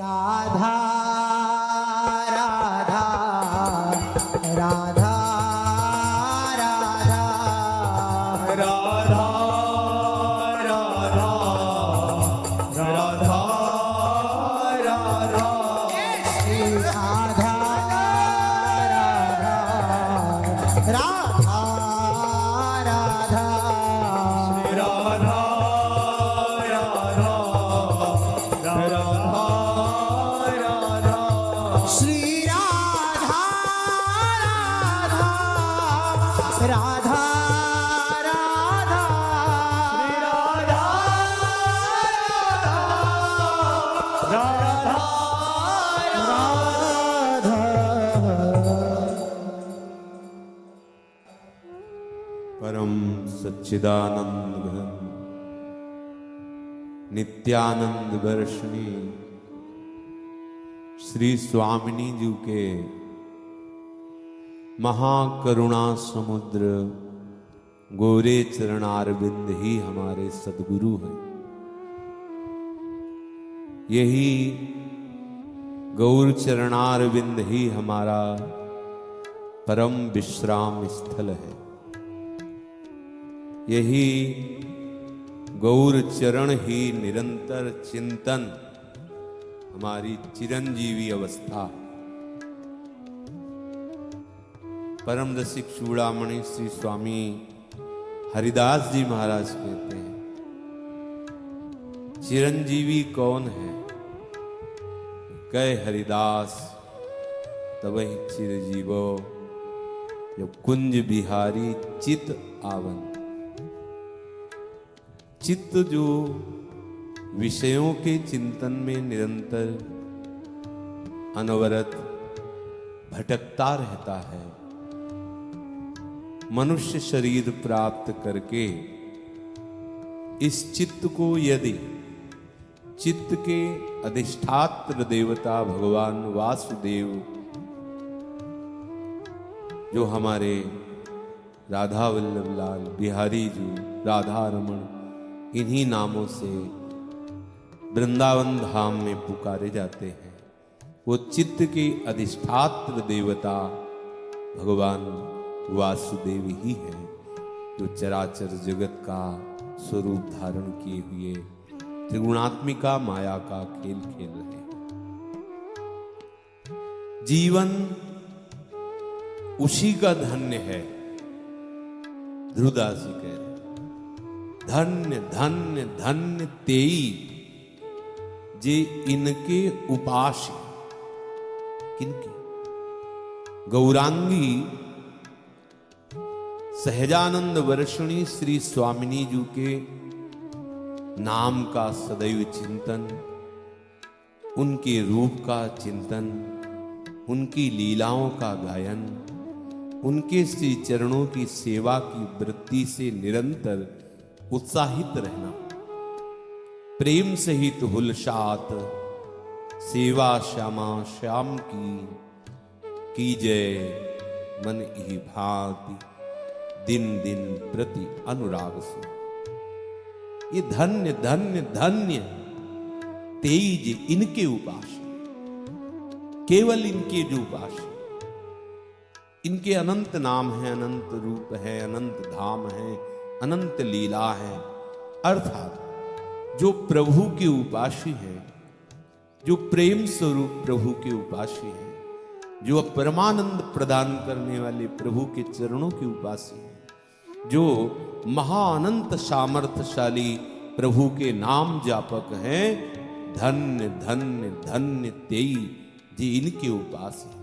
राधा राधा राधा राधा राधा राधा राधा राधा श्री राधा राधा राधा राधा श्री राधा राधा राधा राधा श्री राधा राधा राधा राधा श्री राधा राधा परम सच्चिदानंद घन नित्यानंद वर्षिणी श्री स्वामिनी जी के महाकरुणा समुद्र गोरे चरणारविंद ही हमारे सद्गुरु हैं। यही गौर चरणारविंद ही हमारा परम विश्राम स्थल है। यही गौर चरण ही निरंतर चिंतन हमारी चिरंजीवी अवस्था। परम रसिक चूड़ामणि श्री स्वामी हरिदास जी महाराज कहते हैं, चिरंजीवी कौन है? कह हरिदास तबहि चिरजीवो, जब कुंज बिहारी चित आवन। चित्त जो विषयों के चिंतन में निरंतर अनवरत भटकता रहता है, मनुष्य शरीर प्राप्त करके इस चित्त को यदि चित्त के अधिष्ठात्र देवता भगवान वासुदेव, जो हमारे राधा वल्लभ लाल बिहारी जी राधा रमण, इन्हीं नामों से वृंदावन धाम में पुकारे जाते हैं, वो चित्त के अधिष्ठात्र देवता भगवान वासुदेव ही हैं, जो चराचर जगत का स्वरूप धारण किए हुए त्रिगुणात्मिका माया का खेल खेल रहे हैं। जीवन उसी का धन्य है। ध्रुवदास जी कह रहे, धन्य धन्य धन्य तेई जे इनके उपास। किनके? गौरांगी सहजानंद वर्षिणी श्री स्वामिनी जी के नाम का सदैव चिंतन, उनके रूप का चिंतन, उनकी लीलाओं का गायन, उनके श्री चरणों की सेवा की वृत्ति से निरंतर उत्साहित रहना। प्रेम सहित हुलसात सेवा श्यामा श्याम की जय, मन ही भांति दिन दिन प्रति अनुराग से। ये धन्य धन्य धन्य तेज इनके उपास, केवल इनके जो उपास, इनके अनंत नाम है, अनंत रूप है, अनंत धाम है, अनंत लीला है। अर्थात जो प्रभु के उपासी है, जो प्रेम स्वरूप प्रभु के उपासी है, जो परमानंद प्रदान करने वाले प्रभु के चरणों के उपासी है, जो महाअनंत सामर्थ्यशाली प्रभु के नाम जापक हैं, धन्य धन्य धन्य तेई जी इनके उपास है।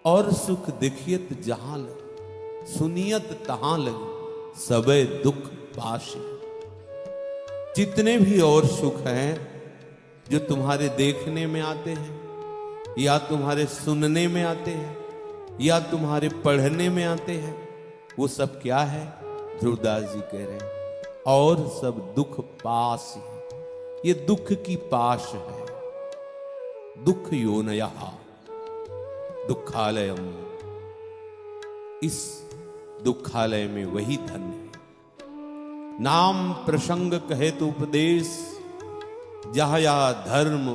और सुख देखियत जहां लगे, सुनियत तहां लगे, सबे दुख पाश। जितने भी और सुख हैं जो तुम्हारे देखने में आते हैं, या तुम्हारे सुनने में आते हैं, या तुम्हारे पढ़ने में आते हैं, वो सब क्या है? ध्रुवदास जी कह रहे हैं, और सब दुख पास है। ये दुख की पाश है। दुख योनयः दुखालयम, इस दुखालय में वही धन्य है। नाम प्रसंग कहे तो उपदेश, जहाँ यहाँ धर्म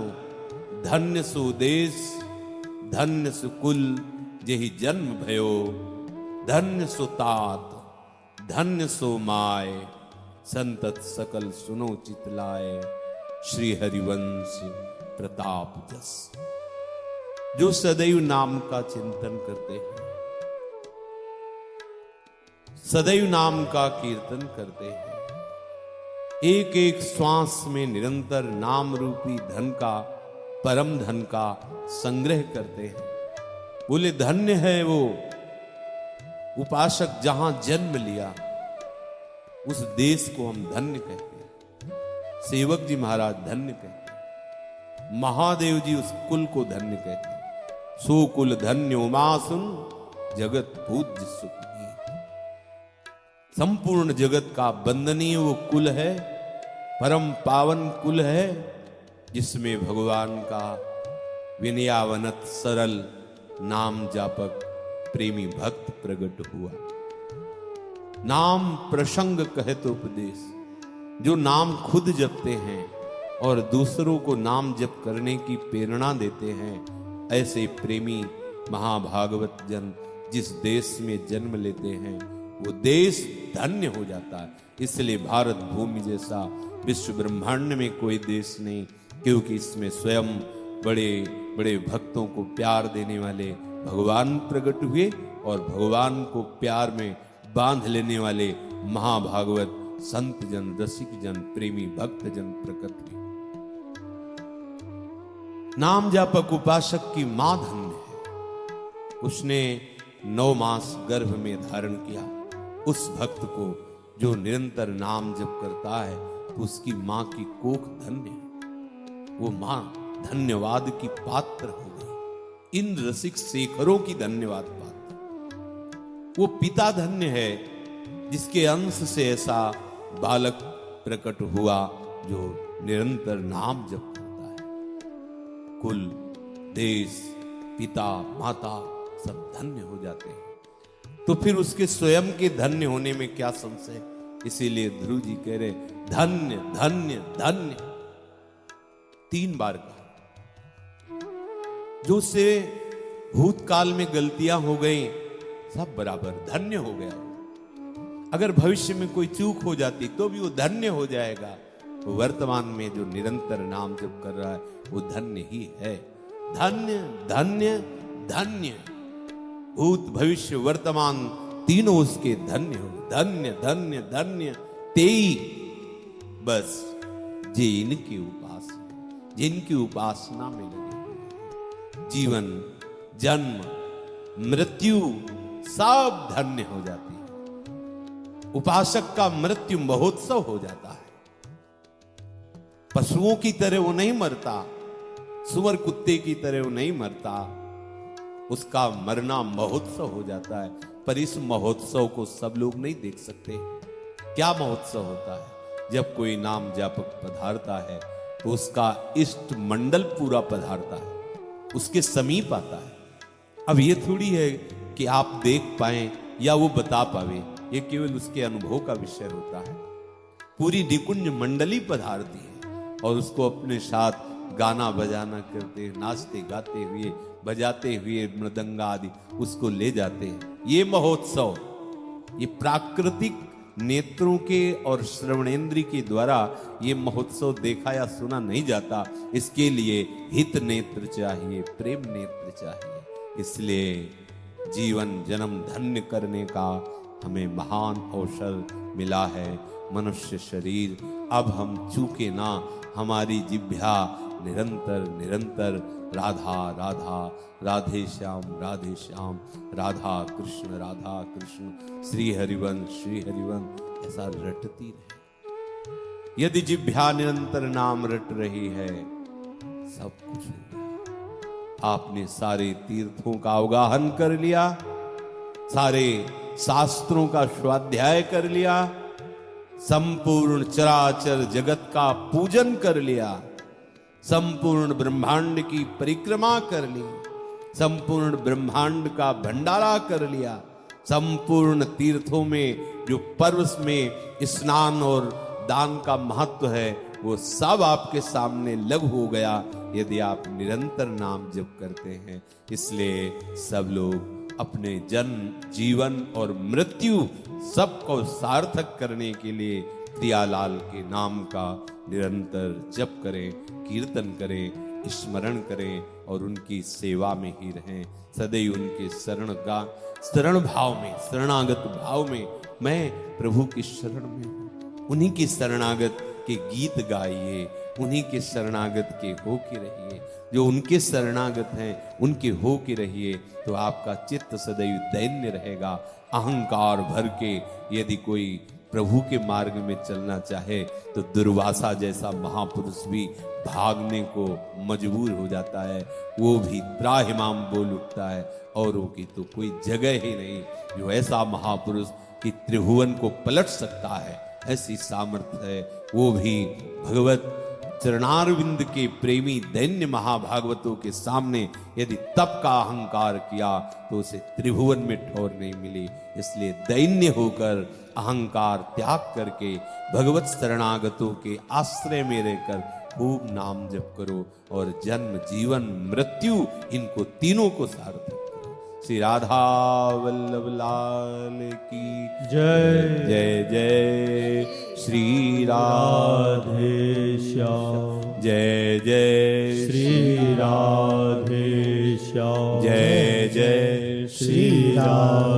धन्य सो देश, धन्य सो कुल जेहि जन्म भयो, धन्य सो तात धन्य सो माय, संतत सकल सुनो चितलाए, श्री हरिवंश प्रताप जस। जो सदैव नाम का चिंतन करते हैं, सदैव नाम का कीर्तन करते हैं, एक एक श्वास में निरंतर नाम रूपी धन का, परम धन का संग्रह करते हैं। बोले धन्य है वो उपासक जहां जन्म लिया, उस देश को हम धन्य कहते हैं। सेवक जी महाराज धन्य कहते हैं, महादेव जी उस कुल को धन्य कहते हैं। सो कुल धन्य उमा सुन, जगत पूज्य सुखी। संपूर्ण जगत का वंदनीय वो कुल है, परम पावन कुल है, जिसमें भगवान का विनयावनत सरल नाम जापक प्रेमी भक्त प्रकट हुआ। नाम प्रसंग कहत उपदेश, जो नाम खुद जपते हैं और दूसरों को नाम जप करने की प्रेरणा देते हैं, ऐसे प्रेमी महाभागवत जन जिस देश में जन्म लेते हैं, वो देश धन्य हो जाता है। इसलिए भारत भूमि जैसा विश्व ब्रह्मांड में कोई देश नहीं, क्योंकि इसमें स्वयं बड़े बड़े भक्तों को प्यार देने वाले भगवान प्रकट हुए और भगवान को प्यार में बांध लेने वाले महाभागवत संत जन, रसिक जन, प्रेमी भक्त जन प्रकट हुए। नाम जापक उपासक की मां धन्य है, उसने 9 मास गर्भ में धारण किया। उस भक्त को जो निरंतर नाम जप करता है, तो उसकी मां की कोख धन्य है। वो मां धन्यवाद की पात्र हो गई। इन रसिक शेखरों की धन्यवाद पात्र। वो पिता धन्य है, जिसके अंश से ऐसा बालक प्रकट हुआ जो निरंतर नाम जप करता है। कुल, देश, पिता, माता सब धन्य हो जाते हैं। तो फिर उसके स्वयं के धन्य होने में क्या संशय। इसीलिए ध्रुव जी कह रहे धन्य धन्य धन्य 3 बार कहा। जो से भूतकाल में गलतियां हो गई, सब बराबर धन्य हो गया। अगर भविष्य में कोई चूक हो जाती तो भी वो धन्य हो जाएगा। वो वर्तमान में जो निरंतर नाम जप कर रहा है, वो धन्य ही है। धन्य धन्य धन्य, भूत भविष्य वर्तमान तीनों उसके धन्य हो। धन्य धन्य धन्य तेई बस जिनकी उपासना, जिनकी उपासना में लगे हुए, जीवन जन्म मृत्यु सब धन्य हो जाती है। उपासक का मृत्यु महोत्सव हो जाता है। पशुओं की तरह वो नहीं मरता, सुअर कुत्ते की तरह वो नहीं मरता, उसका मरना महोत्सव हो जाता है। पर इस महोत्सव को सब लोग नहीं देख सकते। क्या महोत्सव होता है? जब कोई नाम जापक पधारता है तो उसका इष्ट मंडल पूरा पधारता है, उसके समीप आता है। अब ये थोड़ी है कि आप देख पाए या वो बता पावे, ये केवल उसके अनुभव का विषय होता है। पूरी निकुंज मंडली पधारती है और उसको अपने साथ गाना बजाना करते, नाचते गाते हुए, बजाते हुए मृदंगा आदि उसको ले जाते हैं। ये महोत्सव, ये प्राकृतिक नेत्रों के और श्रवणेंद्री के द्वारा ये महोत्सव देखा या सुना नहीं जाता। इसके लिए हित नेत्र चाहिए, प्रेम नेत्र चाहिए। इसलिए जीवन जन्म धन्य करने का हमें महान अवसर मिला है। मनुष्य शरीर, अब हम चूके ना, हमारी जिह्वा निरंतर निरंतर राधा राधा, राधे श्याम राधा कृष्ण श्री हरिवंश ऐसा रटती रहे। यदि जिह्वा निरंतर नाम रट रही है, सब कुछ हो गया। आपने सारे तीर्थों का अवगाहन कर लिया, सारे शास्त्रों का स्वाध्याय कर लिया, संपूर्ण चराचर जगत का पूजन कर लिया, संपूर्ण ब्रह्मांड की परिक्रमा कर ली, संपूर्ण ब्रह्मांड का भंडारा कर लिया, संपूर्ण तीर्थों में जो पर्व में स्नान और दान का महत्व है वो सब आपके सामने लघु हो गया यदि आप निरंतर नाम जप करते हैं। इसलिए सब लोग अपने जन्म, जीवन और मृत्यु सबको सार्थक करने के लिए प्रियालाल के नाम का निरंतर जप करें, कीर्तन करें, स्मरण करें और उनकी सेवा में ही रहें। सदैव उनके शरण भाव में, शरणागत भाव में, मैं प्रभु की शरण में हूँ। उन्हीं की शरणागत के गीत गाइए, उन्हीं के शरणागत के हो के रहिए। जो उनके शरणागत हैं उनके हो के रहिए तो आपका चित्त सदैव दैन्य रहेगा। अहंकार भर के यदि कोई प्रभु के मार्ग में चलना चाहे तो दुर्वासा जैसा महापुरुष भी भागने को मजबूर हो जाता है। वो भी त्राहिमाम बोल उठता है, औरों की तो कोई जगह ही नहीं। जो ऐसा महापुरुष कि त्रिभुवन को पलट सकता है, ऐसी सामर्थ्य है, वो भी भगवत चरणारविंद के प्रेमी दैन्य महाभागवतों के सामने यदि तप का अहंकार किया तो उसे त्रिभुवन में ठौर नहीं मिली। इसलिए दैन्य होकर अहंकार त्याग करके भगवत शरणागतों के आश्रय में रहकर खूब नाम जप करो और जन्म, जीवन, मृत्यु इनको तीनों को सार्थक करो। श्री राधा वल्लभ लाल की जय जय जय श्री राधे श्याम, जय जय श्री राधे श्याम, जय जय श्री राधे